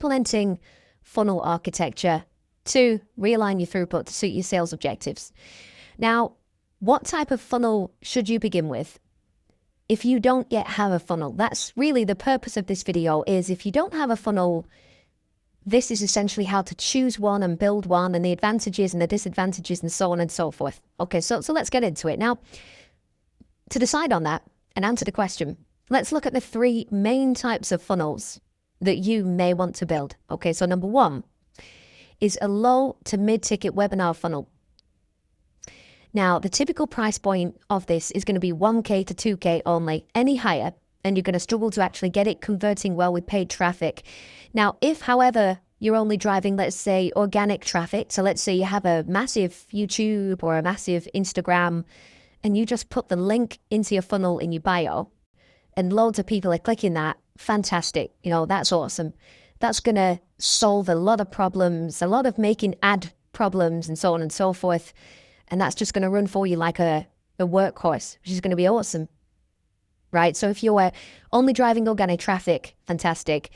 implementing funnel architecture to realign your throughput to suit your sales objectives. Now, what type of funnel should you begin with? If you don't yet have a funnel, that's really the purpose of this video. Is if you don't have a funnel, this is essentially how to choose one and build one, and the advantages and the disadvantages and so on and so forth. Okay, so let's get into it. Now, to decide on that and answer the question, let's look at the three main types of funnels that you may want to build. Okay, so number one is a low to mid-ticket webinar funnel. Now, the typical price point of this is going to be 1K to 2K only. Any higher, and you're going to struggle to actually get it converting well with paid traffic. Now, if, however, you're only driving, let's say, organic traffic, so let's say you have a massive YouTube or a massive Instagram, and you just put the link into your funnel in your bio, and loads of people are clicking that, fantastic. You know, that's awesome. That's going to solve a lot of problems, a lot of making ad problems and so on and so forth. And that's just going to run for you like a workhorse, which is going to be awesome, right? So if you're only driving organic traffic, fantastic.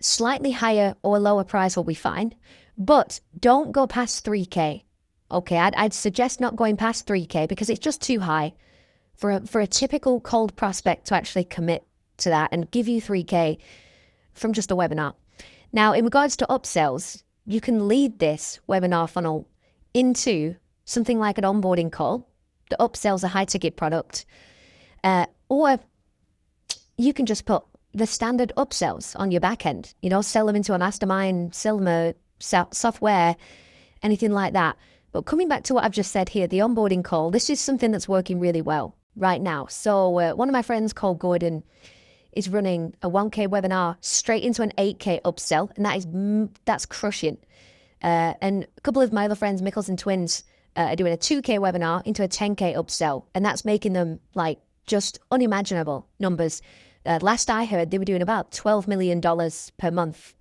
Slightly higher or lower price will be fine, but don't go past 3K. Okay, I'd suggest not going past 3K because it's just too high for a typical cold prospect to actually commit to that and give you 3K from just a webinar. Now, in regards to upsells, you can lead this webinar funnel into something like an onboarding call that upsells a high ticket product, or you can just put the standard upsells on your back end, you know, sell them into a mastermind, sell them a software, anything like that. But coming back to what I've just said here, the onboarding call, this is something that's working really well right now. So one of my friends called Gordon is running a 1K webinar straight into an 8K upsell, and that's crushing. And a couple of my other friends, Mikkels and Twins, are doing a 2K webinar into a 10K upsell, and that's making them like just unimaginable numbers. Last I heard, they were doing about $12 million per month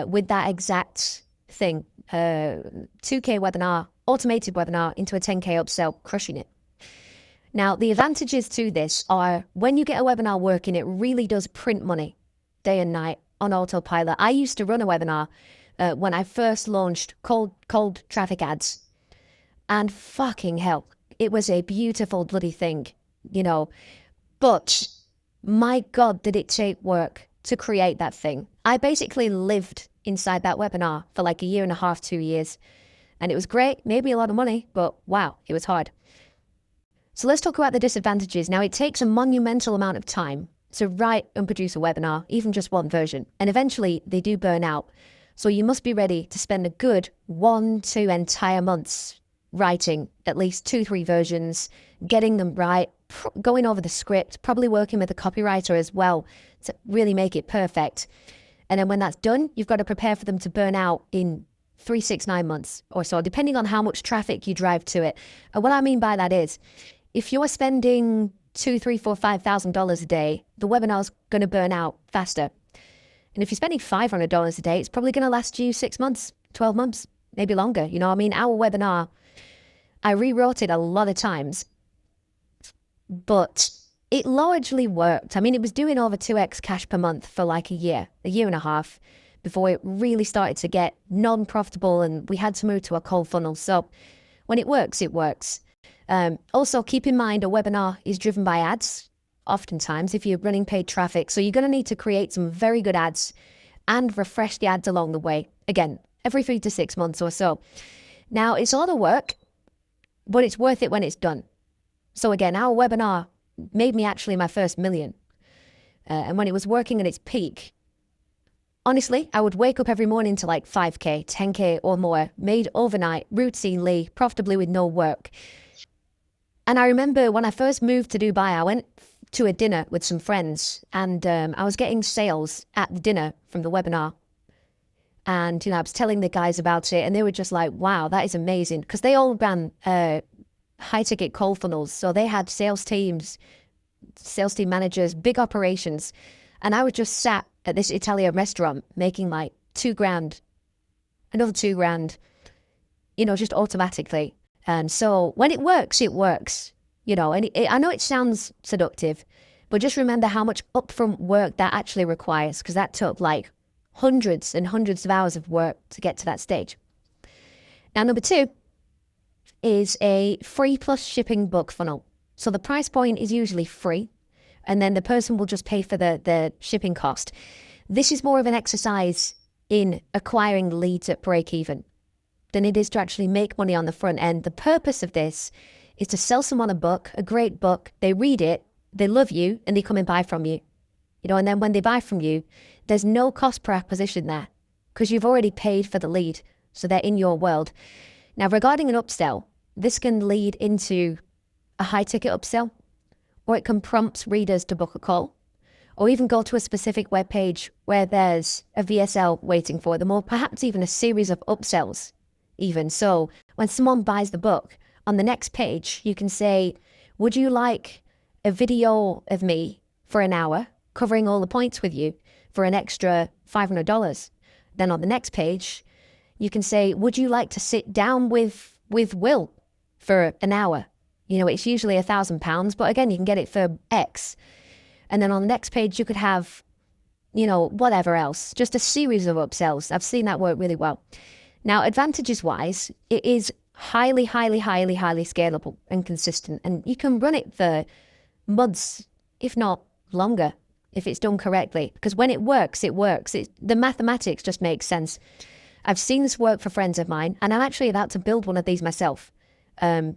with that exact thing. 2K webinar, automated webinar into a 10K upsell, crushing it. Now, the advantages to this are when you get a webinar working, it really does print money day and night on autopilot. I used to run a webinar when I first launched cold traffic ads. And fucking hell, it was a beautiful bloody thing, you know. But my God, did it take work to create that thing. I basically lived inside that webinar for like a year and a half, 2 years. And it was great, maybe a lot of money, but wow, it was hard. So let's talk about the disadvantages. Now, it takes a monumental amount of time to write and produce a webinar, even just one version. And eventually they do burn out. So you must be ready to spend a good 1-2 entire months writing at least 2-3 versions, getting them right, going over the script, probably working with a copywriter as well to really make it perfect. And then when that's done, you've got to prepare for them to burn out in 3, 6, 9 months or so, depending on how much traffic you drive to it. And what I mean by that is, if you're spending $2,000, $3,000, $4,000, $5,000 a day, the webinar's going to burn out faster. And if you're spending $500 a day, it's probably going to last you 6 months, 12 months, maybe longer. You know, I mean, our webinar, I rewrote it a lot of times, but it largely worked. I mean, it was doing over 2x cash per month for like a year and a half before it really started to get non-profitable and we had to move to a cold funnel. So when it works, it works. Also, keep in mind a webinar is driven by ads, oftentimes, if you're running paid traffic. So you're going to need to create some very good ads and refresh the ads along the way. Again, every 3 to 6 months or so. Now, it's a lot of work, but it's worth it when it's done. So again, our webinar made me actually my first million. And when it was working at its peak, honestly, I would wake up every morning to like 5K, 10K or more, made overnight, routinely, profitably with no work. And I remember when I first moved to Dubai, I went to a dinner with some friends and I was getting sales at the dinner from the webinar. And, you know, I was telling the guys about it and they were just like, wow, that is amazing. Because they all ran high ticket cold funnels. So they had sales team managers, big operations. And I was just sat at this Italian restaurant making like $2,000, another $2,000, you know, just automatically. And so when it works, you know, and I know it sounds seductive, but just remember how much upfront work that actually requires, because that took like hundreds and hundreds of hours of work to get to that stage. Now, number 2 is a free plus shipping book funnel. So the price point is usually free, and then the person will just pay for the shipping cost. This is more of an exercise in acquiring leads at break even than it is to actually make money on the front end. The purpose of this is to sell someone a book, a great book. They read it, they love you, and they come and buy from you. And then when they buy from you, there's no cost per acquisition there because you've already paid for the lead. So they're in your world. Now, regarding an upsell, this can lead into a high ticket upsell, or it can prompt readers to book a call, or even go to a specific web page where there's a VSL waiting for them, or perhaps even a series of upsells even. So when someone buys the book, on the next page, you can say, would you like a video of me for an hour covering all the points with you for an extra $500? Then on the next page, you can say, would you like to sit down with Will for an hour? It's usually £1,000, but again, you can get it for X. And then on the next page, you could have, whatever else, just a series of upsells. I've seen that work really well. Now, advantages-wise, it is highly, highly, highly, highly scalable and consistent. And you can run it for months, if not longer, if it's done correctly. Because when it works, it works. The mathematics just makes sense. I've seen this work for friends of mine, and I'm actually about to build one of these myself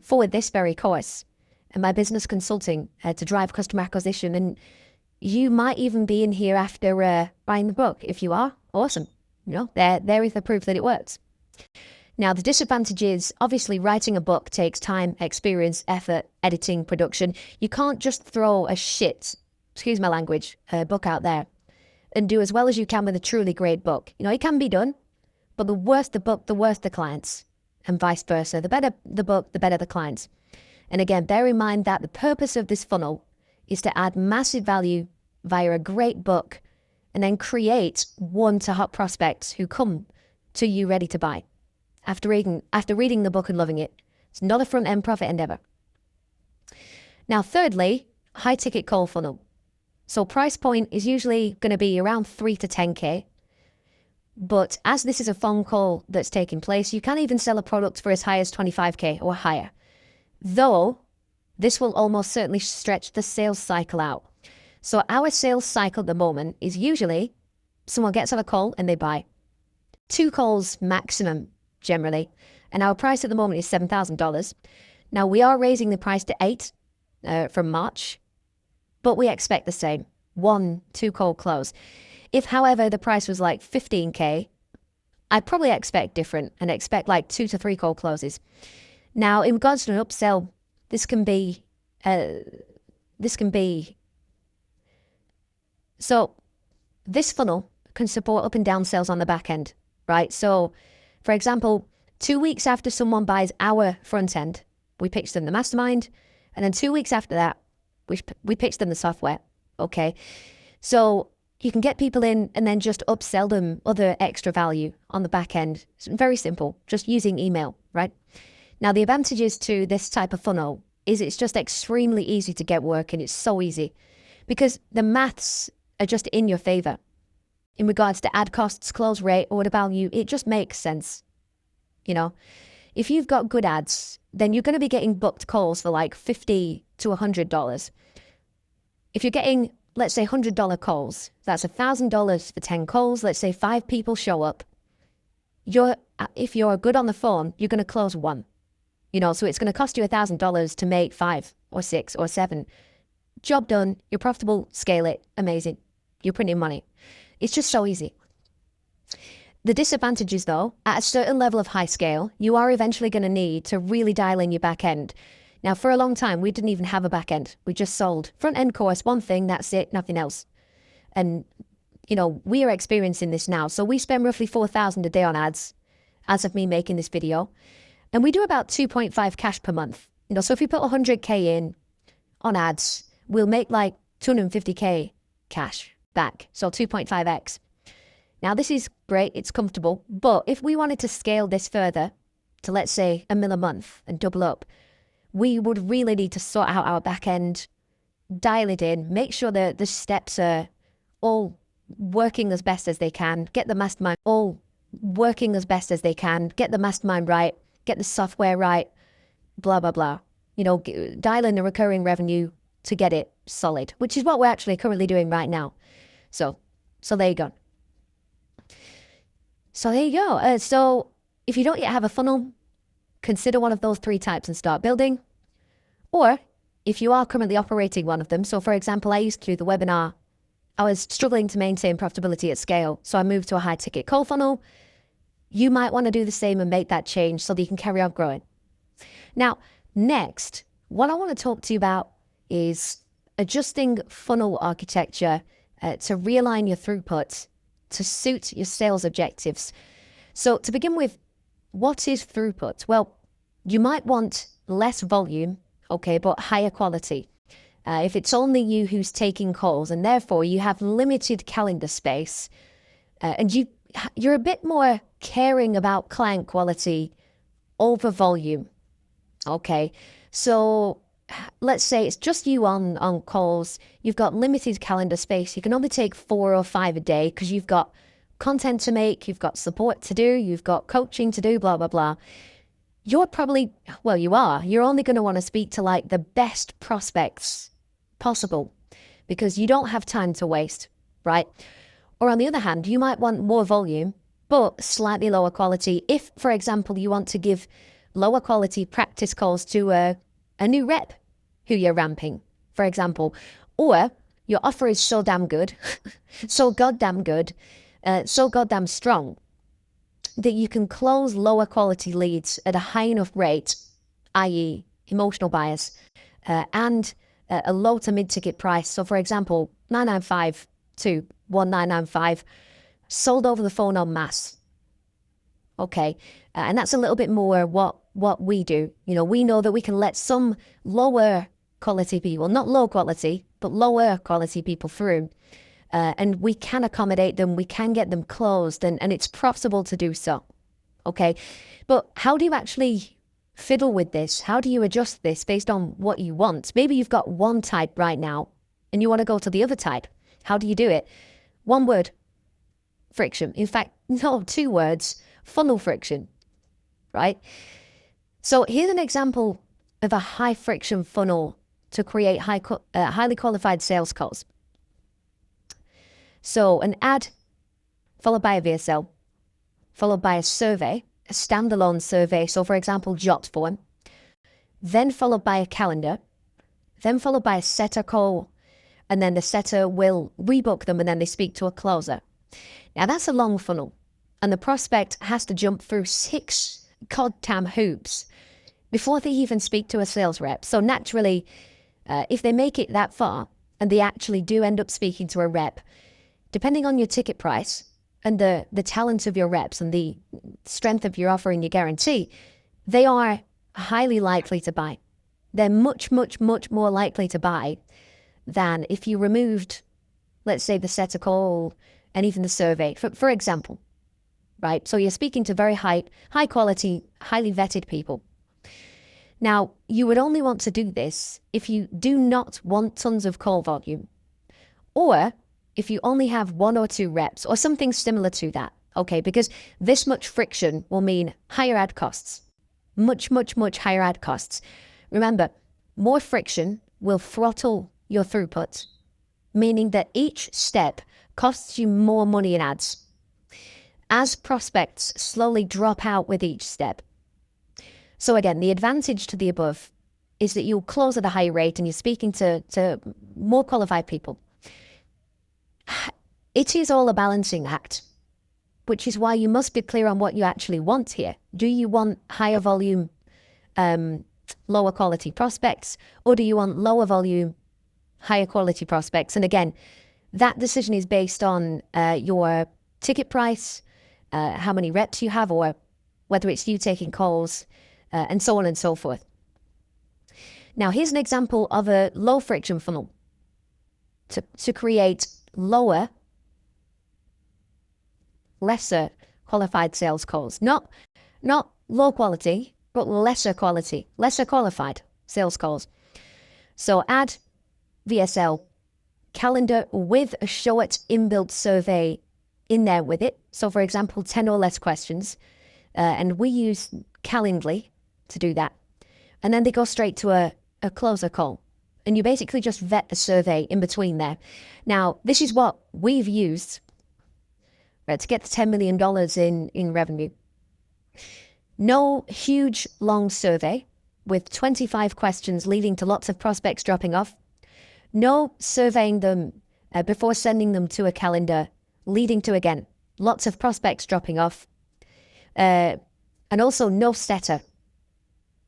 for this very course and my business consulting to drive customer acquisition. And you might even be in here after buying the book. If you are, awesome. There is the proof that it works. Now, the disadvantage is obviously writing a book takes time, experience, effort, editing, production. You can't just throw a shit, excuse my language, book out there and do as well as you can with a truly great book. It can be done, but the worse the book, the worse the clients, and vice versa. The better the book, the better the clients. And again, bear in mind that the purpose of this funnel is to add massive value via a great book and then create warm to hot prospects who come to you ready to buy after reading the book and loving it. It's not a front-end profit endeavor. Now, thirdly, high-ticket call funnel. So price point is usually going to be around 3 to 10K. But as this is a phone call that's taking place, you can even sell a product for as high as 25K or higher. Though, this will almost certainly stretch the sales cycle out. So our sales cycle at the moment is usually someone gets on a call and they buy. 2 calls maximum, generally. And our price at the moment is $7,000. Now, we are raising the price to 8 from March, but we expect the same. 1-2 call close. If, however, the price was like 15K, I'd probably expect different and expect like 2 to 3 call closes. Now, in regards to an upsell, this can be, so this funnel can support up and down sales on the back end, right? So, for example, 2 weeks after someone buys our front end, we pitch them the mastermind, and then 2 weeks after that, we pitch them the software, okay? So you can get people in and then just upsell them other extra value on the back end. It's very simple, just using email, right? Now, the advantages to this type of funnel is it's just extremely easy to get working. It's so easy because the maths are just in your favor. In regards to ad costs, close rate, order value, it just makes sense. If you've got good ads, then you're going to be getting booked calls for like $50 to $100. If you're getting, let's say, $100 calls, that's $1,000 for 10 calls. Let's say 5 people show up. If you're good on the phone, you're going to close 1. So it's going to cost you $1,000 to make 5 or 6 or 7. Job done. You're profitable. Scale it. Amazing. You're printing money. It's just so easy. The disadvantage is, though, at a certain level of high scale, you are eventually going to need to really dial in your back end. Now, for a long time, we didn't even have a back end. We just sold front end course, one thing, that's it, nothing else. And, we are experiencing this now. So we spend roughly $4,000 a day on ads as of me making this video. And we do about 2.5 cash per month. So if we put 100K in on ads, we'll make like 250K cash back. So 2.5x. Now, this is great. It's comfortable. But if we wanted to scale this further to, let's say, $1 million a month and double up, we would really need to sort out our back end, dial it in, make sure that the steps are all working as best as they can, get the mastermind all working as best as they can, get the mastermind right, get the software right, blah, blah, blah. Dial in the recurring revenue to get it solid, which is what we're actually currently doing right now. So there you go. So there you go. So if you don't yet have a funnel, consider one of those 3 types and start building. Or if you are currently operating one of them, so for example, I used to do the webinar, I was struggling to maintain profitability at scale, so I moved to a high ticket cold funnel. You might want to do the same and make that change so that you can carry on growing. Now, next, what I want to talk to you about is adjusting funnel architecture to realign your throughput to suit your sales objectives. So to begin with, what is throughput? Well, you might want less volume, okay, but higher quality. If it's only you who's taking calls and therefore you have limited calendar space and you're a bit more caring about client quality over volume, okay? So let's say it's just you on calls, you've got limited calendar space, you can only take 4 or 5 a day because you've got content to make, you've got support to do, you've got coaching to do, blah, blah, blah. You're only going to want to speak to like the best prospects possible because you don't have time to waste, right? Or on the other hand, you might want more volume, but slightly lower quality. If, for example, you want to give lower quality practice calls to a new rep who you're ramping, for example, or your offer is so damn good, so goddamn good, so goddamn strong that you can close lower quality leads at a high enough rate, i.e. emotional buyers, and a low to mid ticket price. So for example, 995 to 1995 sold over the phone en masse. Okay, and that's a little bit more what we do. We know that we can let some lower quality people, not low quality, but lower quality people through. And we can accommodate them, we can get them closed, and it's profitable to do so. Okay, but how do you actually fiddle with this? How do you adjust this based on what you want? Maybe you've got one type right now and you want to go to the other type. How do you do it? One word, friction. In fact, no, 2 words, funnel friction, right? So here's an example of a high friction funnel to create highly qualified sales calls. So an ad followed by a VSL, followed by a survey, a standalone survey. So for example, jot form, then followed by a calendar, then followed by a setter call, and then the setter will rebook them and then they speak to a closer. Now that's a long funnel and the prospect has to jump through 6 goddamn hoops before they even speak to a sales rep. So naturally, if they make it that far and they actually do end up speaking to a rep, depending on your ticket price and the talent of your reps and the strength of your offer and your guarantee, they are highly likely to buy. They're much, much, much more likely to buy than if you removed, let's say, the setter call and even the survey, for example, right? So you're speaking to very high quality, highly vetted people. Now, you would only want to do this if you do not want tons of call volume, or if you only have 1 or 2 reps or something similar to that, okay? Because this much friction will mean higher ad costs, much, much, much higher ad costs. Remember, more friction will throttle your throughput, meaning that each step costs you more money in ads as prospects slowly drop out with each step. So again, the advantage to the above is that you'll close at a higher rate and you're speaking to more qualified people. It is all a balancing act, which is why you must be clear on what you actually want here. Do you want higher volume, lower quality prospects, or do you want lower volume, higher quality prospects? And again, that decision is based on your ticket price, how many reps you have, or whether it's you taking calls, and so on and so forth. Now, here's an example of a low friction funnel to create lower, lesser qualified sales calls. Not low quality, but lesser qualified sales calls. So add VSL, calendar with a short inbuilt survey in there with it. So for example, 10 or less questions. And we use Calendly to do that. And then they go straight to a closer call. And you basically just vet the survey in between there. Now, this is what we've used to get the $10 million in revenue. No huge long survey with 25 questions leading to lots of prospects dropping off. No surveying them before sending them to a calendar, leading to, again, lots of prospects dropping off. And also no setter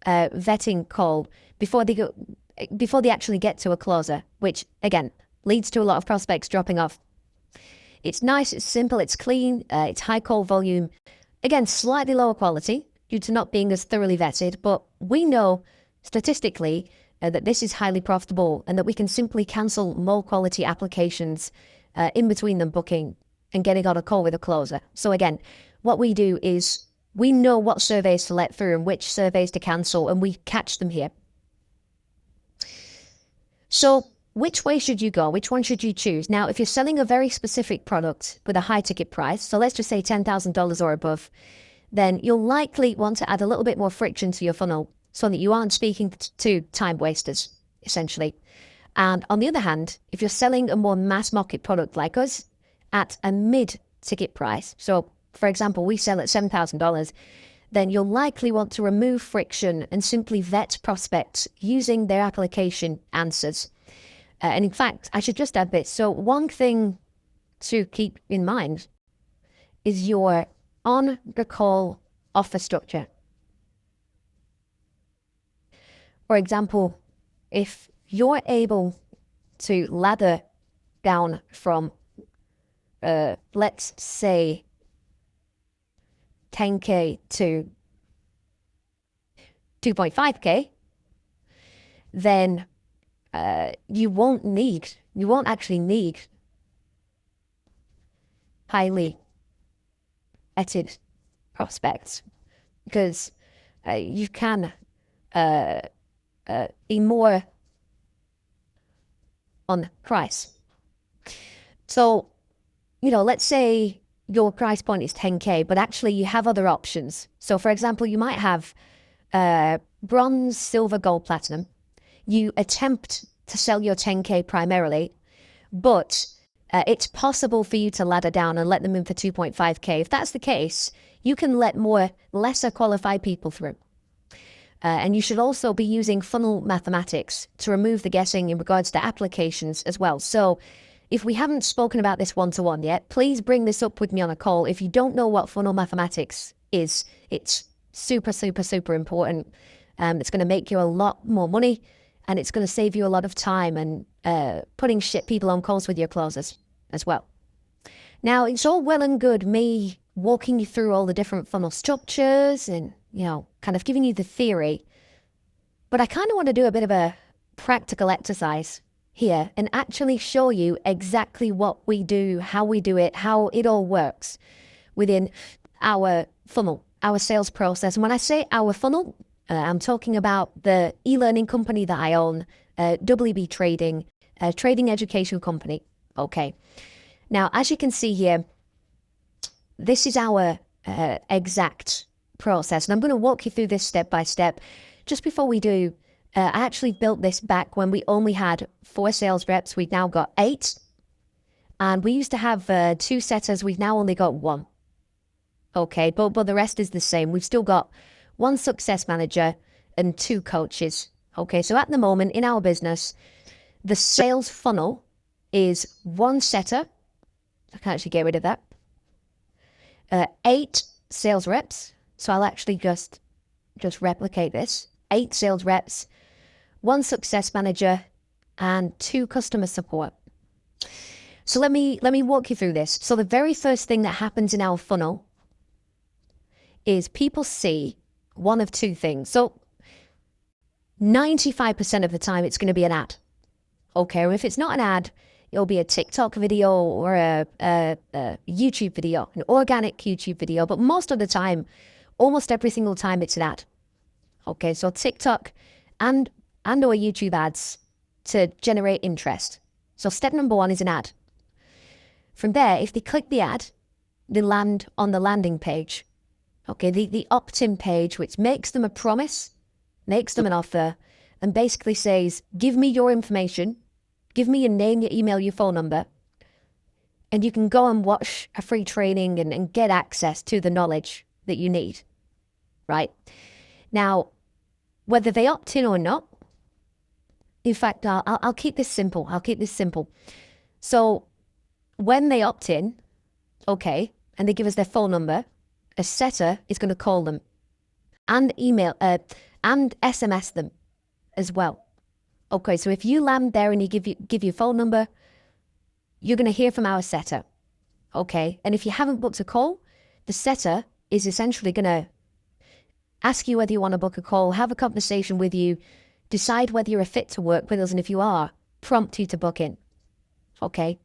vetting call before they actually get to a closer, which, again, leads to a lot of prospects dropping off. It's nice, it's simple, it's clean, it's high call volume. Again, slightly lower quality due to not being as thoroughly vetted, but we know statistically that this is highly profitable and that we can simply cancel more quality applications in between them booking and getting on a call with a closer. So again, what we do is we know what surveys to let through and which surveys to cancel, and we catch them here. So which way should you go? Which one should you choose? Now, if you're selling a very specific product with a high ticket price, so let's just say $10,000 or above, then you'll likely want to add a little bit more friction to your funnel so that you aren't speaking to time wasters, essentially. And on the other hand, if you're selling a more mass market product like us at a mid-ticket price, so for example, we sell at $7,000, then you'll likely want to remove friction and simply vet prospects using their application answers. And in fact, I should just add this. So one thing to keep in mind is your on-the-call offer structure. For example, if you're able to ladder down from, let's say, 10K to 2.5K, then you won't actually need highly vetted prospects, because you can be more on price. So, let's say your price point is 10K, but actually you have other options. So for example, you might have bronze, silver, gold, platinum. You attempt to sell your 10K primarily, but it's possible for you to ladder down and let them in for 2.5K. If that's the case, you can let lesser qualified people through. And you should also be using funnel mathematics to remove the guessing in regards to applications as well. So if we haven't spoken about this one-to-one yet, please bring this up with me on a call. If you don't know what funnel mathematics is, it's super, super, super important. It's going to make you a lot more money, and it's going to save you a lot of time and putting people on calls with your closers as well. Now, it's all well and good me walking you through all the different funnel structures and, kind of giving you the theory, but I kind of want to do a bit of a practical exercise here and actually show you exactly what we do, how we do it, how it all works within our funnel, our sales process. And when I say our funnel, I'm talking about the e-learning company that I own, WB Trading, a trading education company. Okay. Now, as you can see here, this is our exact process. And I'm going to walk you through this step by step. Just before we do, I actually built this back when we only had 4 sales reps. We've now got 8. And we used to have 2 setters. We've now only got 1. Okay, but the rest is the same. We've still got 1 success manager and 2 coaches. Okay, so at the moment in our business, the sales funnel is 1 setter. I can actually get rid of that. 8 sales reps. So I'll actually just replicate this. 8 sales reps, 1 success manager, and 2 customer support. So let me walk you through this. So the very first thing that happens in our funnel is people see one of 2 things. So 95% of the time it's going to be an ad. Okay, or if it's not an ad, it'll be a TikTok video or a YouTube video, an organic YouTube video. But most of the time, almost every single time, it's an ad. Okay, so TikTok and or YouTube ads to generate interest. So step number 1 is an ad. From there, if they click the ad, they land on the landing page. Okay, the opt-in page, which makes them a promise, makes them an offer, and basically says, give me your information, give me your name, your email, your phone number, and you can go and watch a free training and get access to the knowledge that you need, right? Now, whether they opt in or not, in fact, I'll keep this simple. I'll keep this simple. So when they opt in, okay, and they give us their phone number, a setter is going to call them and email and SMS them as well. Okay, so if you land there and you give your phone number, you're going to hear from our setter. Okay, and if you haven't booked a call, the setter is essentially going to ask you whether you want to book a call, have a conversation with you, decide whether you're a fit to work with us, and if you are, prompt you to book in. Okay,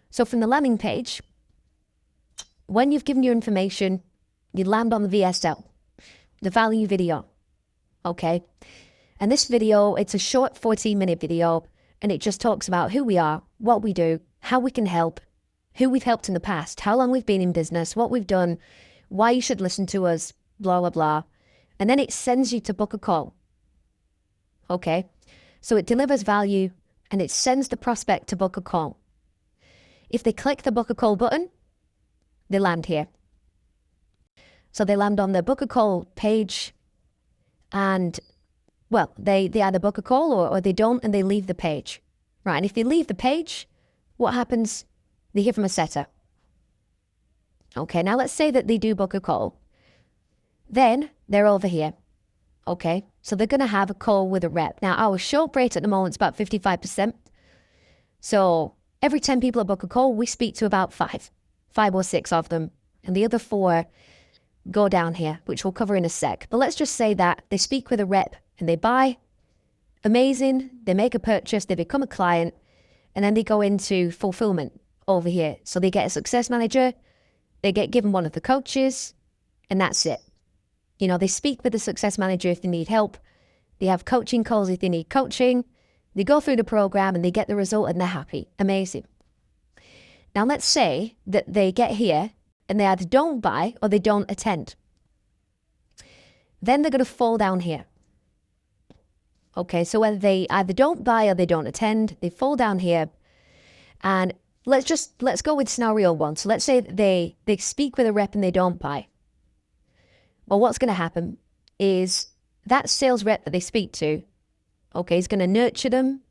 so from the landing page, when you've given your information, you land on the VSL, the value video. Okay, and this video, it's a short 14-minute video, and it just talks about who we are, what we do, how we can help, who we've helped in the past, how long we've been in business, what we've done, why you should listen to us, blah, blah, blah. And then it sends you to book a call. Okay, so it delivers value and it sends the prospect to book a call. If they click the book a call button, they land here. So they land on the book a call page and, well, they either book a call or they don't and they leave the page. Right, and if they leave the page, what happens? They hear from a setter. Okay, now let's say that they do book a call. Then they're over here. Okay, so they're going to have a call with a rep. Now, our show rate at the moment is about 55%. So every 10 people that book a call, we speak to about 5 or 6 of them. And the other 4 go down here, which we'll cover in a sec. But let's just say that they speak with a rep and they buy. Amazing. They make a purchase, they become a client, and then they go into fulfillment over here. So they get a success manager, they get given one of the coaches, and that's it. You know, they speak with the success manager if they need help. They have coaching calls if they need coaching. They go through the program and they get the result and they're happy. Amazing. Now, let's say that they get here and they either don't buy or they don't attend. Then they're going to fall down here. Okay, so whether they either don't buy or they don't attend, they fall down here. And let's go with scenario 1. So let's say that they speak with a rep and they don't buy. Well, what's going to happen is that sales rep that they speak to, okay, is going to nurture them,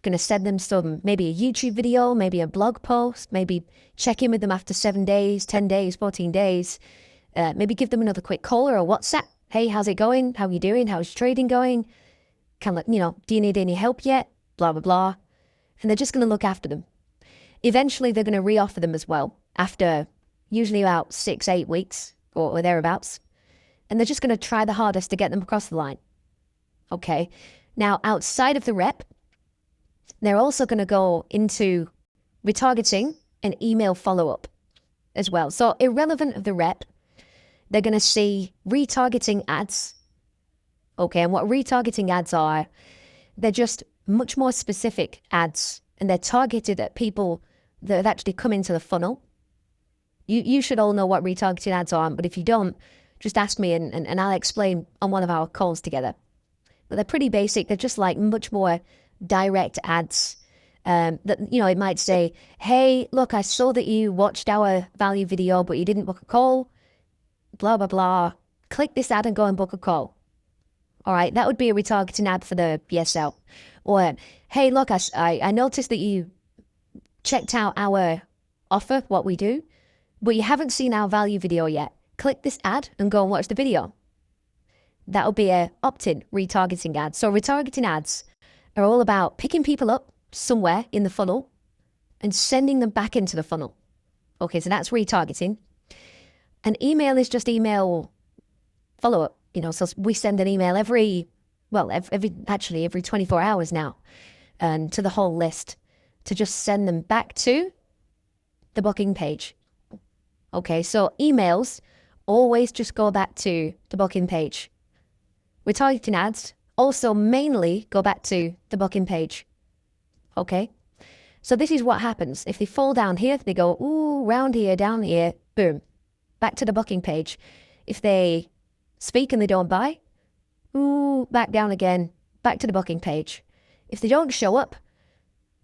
going to send them some, maybe a YouTube video, maybe a blog post, maybe check in with them after 7 days, 10 days, 14 days, maybe give them another quick call or a WhatsApp. Hey, how's it going? How are you doing? How's your trading going? Do you need any help yet? Blah, blah, blah. And they're just going to look after them. Eventually, they're going to reoffer them as well after usually about 6-8 weeks or thereabouts. And they're just going to try the hardest to get them across the line. Okay. Now, outside of the rep, they're also going to go into retargeting and email follow-up as well. So irrelevant of the rep, they're going to see retargeting ads. Okay. And what retargeting ads are, they're just much more specific ads and they're targeted at people that have actually come into the funnel. You should all know what retargeting ads are, but if you don't, just ask me and I'll explain on one of our calls together. But they're pretty basic. They're just like much more direct ads. That, it might say, hey, look, I saw that you watched our value video, but you didn't book a call. Blah, blah, blah. Click this ad and go and book a call. All right, that would be a retargeting ad for the VSL. Or, hey, look, I noticed that you checked out our offer, what we do, but you haven't seen our value video yet. Click this ad and go and watch the video. That'll be a opt-in retargeting ad. So retargeting ads are all about picking people up somewhere in the funnel and sending them back into the funnel. Okay, so that's retargeting. And email is just email follow-up. So we send an email every 24 hours now, and to the whole list to just send them back to the booking page. Okay, so emails always just go back to the booking page. Retargeting ads also mainly go back to the booking page. Okay, So this is what happens. If they fall down here, they go, ooh, round here, down here, boom, back to the booking page. If they speak and they don't buy, ooh, back down again, back to the booking page. If they don't show up,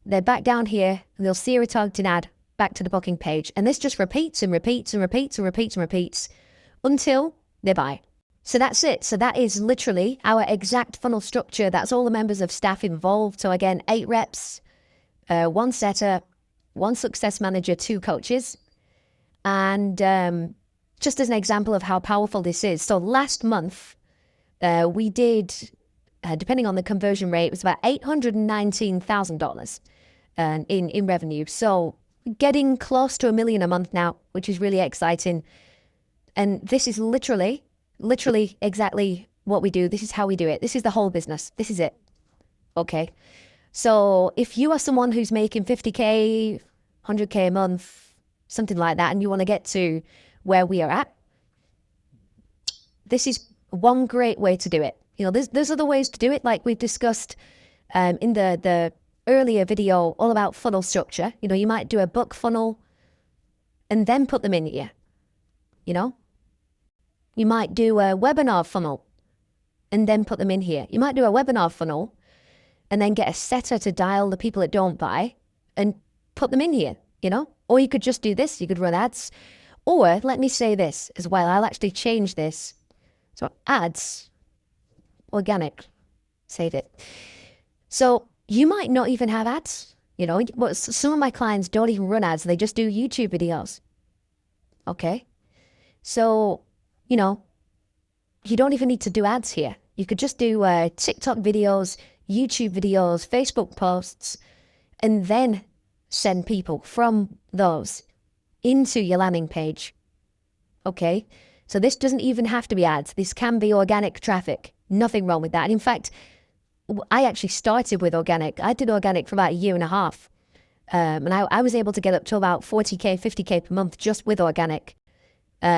they're back down here and they'll see a retargeting ad, back to the booking page. And this just repeats and repeats and repeats and repeats and repeats until they buy. So that's it. So that is literally our exact funnel structure. That's all the members of staff involved. So again, 8 reps, 1 setter, 1 success manager, 2 coaches. And just as an example of how powerful this is. So last month, we did, depending on the conversion rate, it was about $819,000 in revenue. So getting close to $1 million a month now, which is really exciting. And this is literally exactly what we do. This is how we do it. This is the whole business. This is it. Okay. So if you are someone who's making 50K, 100K a month, something like that, and you want to get to where we are at, this is one great way to do it. You know, there's other ways to do it, like we've discussed in the earlier video all about funnel structure. You know, you might do a book funnel and then put them in here, you know. You might do a webinar funnel and then put them in here. You might do a webinar funnel and then get a setter to dial the people that don't buy and put them in here, you know. Or you could just do this. You could run ads. Or let me say this as well. I'll actually change this. So ads, organic, save it. So you might not even have ads, you know. But some of my clients don't even run ads. They just do YouTube videos. Okay. So, you know, you don't even need to do ads here. You could just do TikTok videos, YouTube videos, Facebook posts, and then send people from those into your landing page. Okay, so this doesn't even have to be ads. This can be organic traffic. Nothing wrong with that. And in fact, I actually started with organic. I did organic for about 1.5 years. And I was able to get up to about 40K, 50K per month just with organic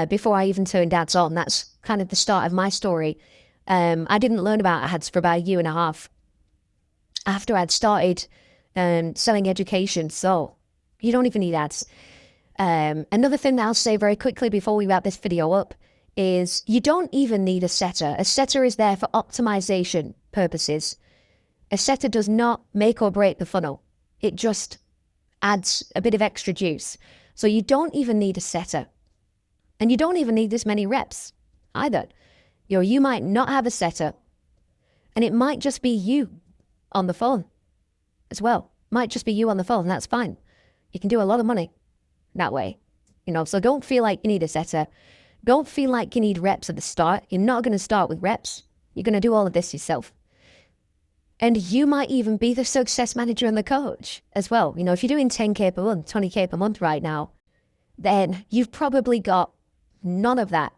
before I even turned ads on. That's kind of the start of my story. I didn't learn about ads for about 1.5 years after I'd started selling education. So you don't even need ads. Another thing that I'll say very quickly before we wrap this video up is you don't even need a setter. A setter is there for optimization purposes. A setter does not make or break the funnel. It just adds a bit of extra juice. So you don't even need a setter. And you don't even need this many reps either. You might not have a setter, and it might just be you on the phone as well. Might just be you on the phone. That's fine. You can do a lot of money that way, you know. So don't feel like you need a setter. Don't feel like you need reps at the start. You're not going to start with reps. You're going to do all of this yourself. And you might even be the success manager and the coach as well. You know, if you're doing 10K per month, 20K per month right now, then you've probably got none of that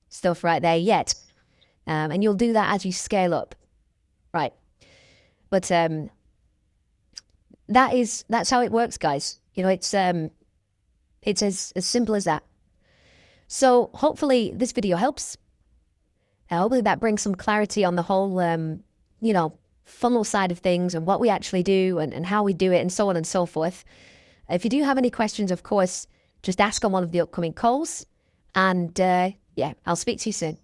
stuff right there yet. And you'll do that as you scale up. Right. But that's how it works, guys. You know, it's as simple as that. So hopefully this video helps. Hopefully that brings some clarity on the whole, you know, funnel side of things and what we actually do and how we do it and so on and so forth. If you do have any questions, of course, just ask on one of the upcoming calls. And yeah, I'll speak to you soon.